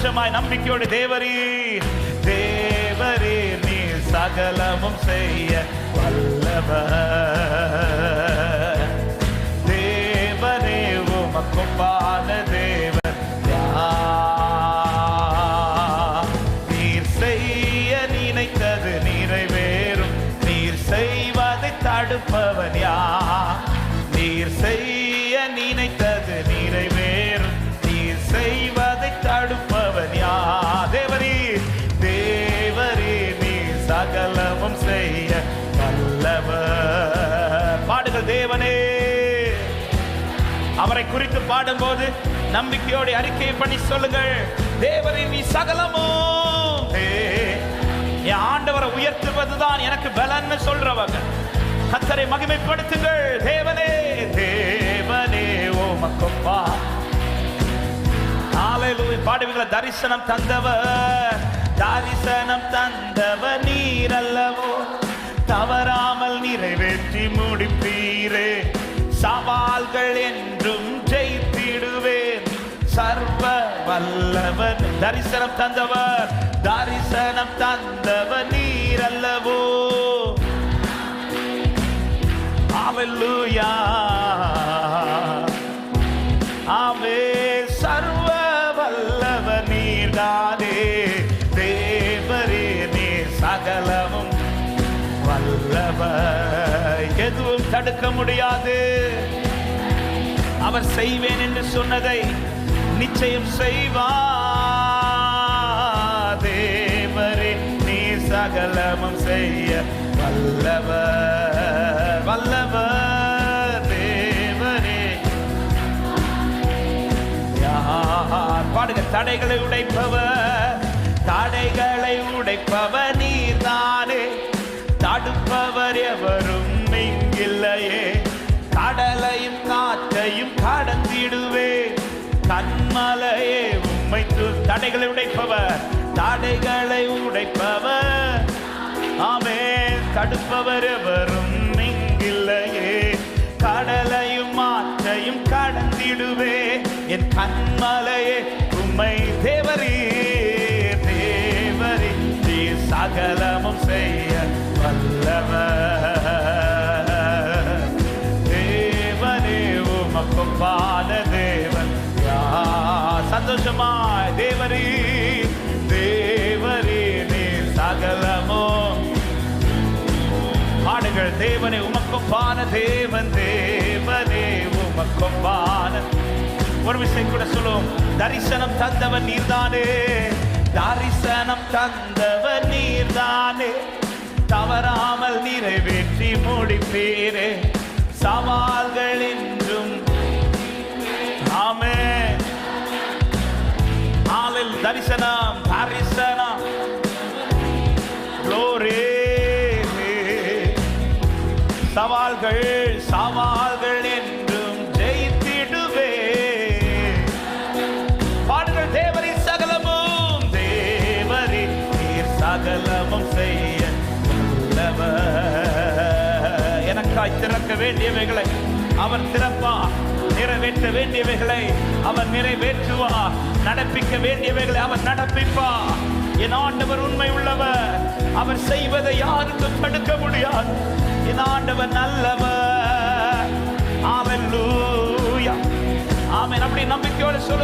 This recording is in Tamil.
சந்தோஷமாய் நம்பிக்கையோடு தேவரே தேவரே நீ சகலமும் செய்ய வல்லவர். தேவரே உமக்கொப்பான தேவன் யார்? நீர் செய்ய நினைத்தது நிறைவேறும். நீர் செய்வதை தடுப்பவன் யார்? நீர் செய்ய நினைத்தது நிறைவேறும். நீர் செய்வதை தடுப்பவன் யார்? தேவரே தேவரே நீ சகலமும் செய்ய வல்லவர். பாடுங்கள் தேவனே. அவரை குறித்து பாடும்போது நம்பிக்கையோடு அறிக்கை பண்ணி சொல்லுங்கள். தேவரே நீ சகலமும். என் ஆண்டவரை உயர்த்துவதுதான் எனக்கு பலன்னு சொல்றவங்க கர்த்தரை மகிமைப்படுத்துங்கள். தேவனே தேவனே உமக்கொப்பா. ஹல்லேலூயா. பாடுவீங்களா? தரிசனம் தந்தவர், தரிசனம் தந்தவர் நீர் அல்லவோ, தவறாமல் நிறைவேற்றி முடிப்பீரே. சவால்கள் என்றும் ஜெயித்திடுவேன், சர்வ வல்லவர். தரிசனம் தந்தவர், தரிசனம் தந்தவர் நீர் அல்லவோ. ஹல்லேலூயா. ஆமே. சர்வ வல்லவர் நீர்தானே. தேவரே நீ சகலமும் வல்லவர். எதுவும் தடுக்க முடியாது. அவர் செய்வேன் என்று சொன்னதை நிச்சயம் செய்வார். தேவரே நீ சகலமும் செய்ய வல்லவர் வல்லவர். தேவரே யார்? பாடுங்க. தடைகளை உடைப்பவர், தடைகளை உடைப்பவர் நீர்தானே. தடுப்பவர் எவரும் இங்கில்லையே. கடலையும் காற்றையும் கடந்திடுவே. கண்மலையே உம்மை தடைகளை உடைப்பவர், தடைகளை உடைப்பவர். ஆமென். தடுப்பவர் எவரும் இங்கில்லையே. கடலையும் மாற்றையும் கடந்திடுவே. என் கண்மலையே உம்மை. தேவரே தேவரே நீ சகலமும் செய்ய வல்லவர். தேவனே உமக்கொப்பான தேவன் யார்? சந்தோஷமாய் தேவரே தேவரே நீ சகலமும். பாடுகள். தேவனே உமக்கொப்பான தேவன், தேவனே உமக்கொப்பான. ஒரு விஷயம் கூட சொல்லுவோம். தரிசனம் தந்தவன் நீர்தானே, தரிசனம் தந்தவன் நீர்தானே. தவறாமல் நிறைவேற்றி முடிப்பீரே. சவால்கள் என்றும். ஆமென். ஆலில் தரிசனம் தரிசனம். glory. சவால்கள் சவால்கள் என்றும் ஜெயித்திடுவே. பாடுங்கள். தேவரே சகலமும், தேவரே நீர் சகலமும் செய்ய வல்லவர். எனக்காய் திறக்க வேண்டியவைகளை அவர் திறப்பார், நிறைவேற்ற வேண்டியவைகளை அவர் நிறைவேற்றுவார், நடப்பிக்க வேண்டியவைகளை அவர் நடப்பிப்பார். என் ஆண்டவர் உண்மை உள்ளவர். அவர் செய்வதை யாருக்கும் தடுக்க முடியாது. என் ஆண்டவர் நல்லவர். ஹல்லேலூயா. ஆமென். அப்படி நம்பிக்கையோடு சொல்லுவோம்.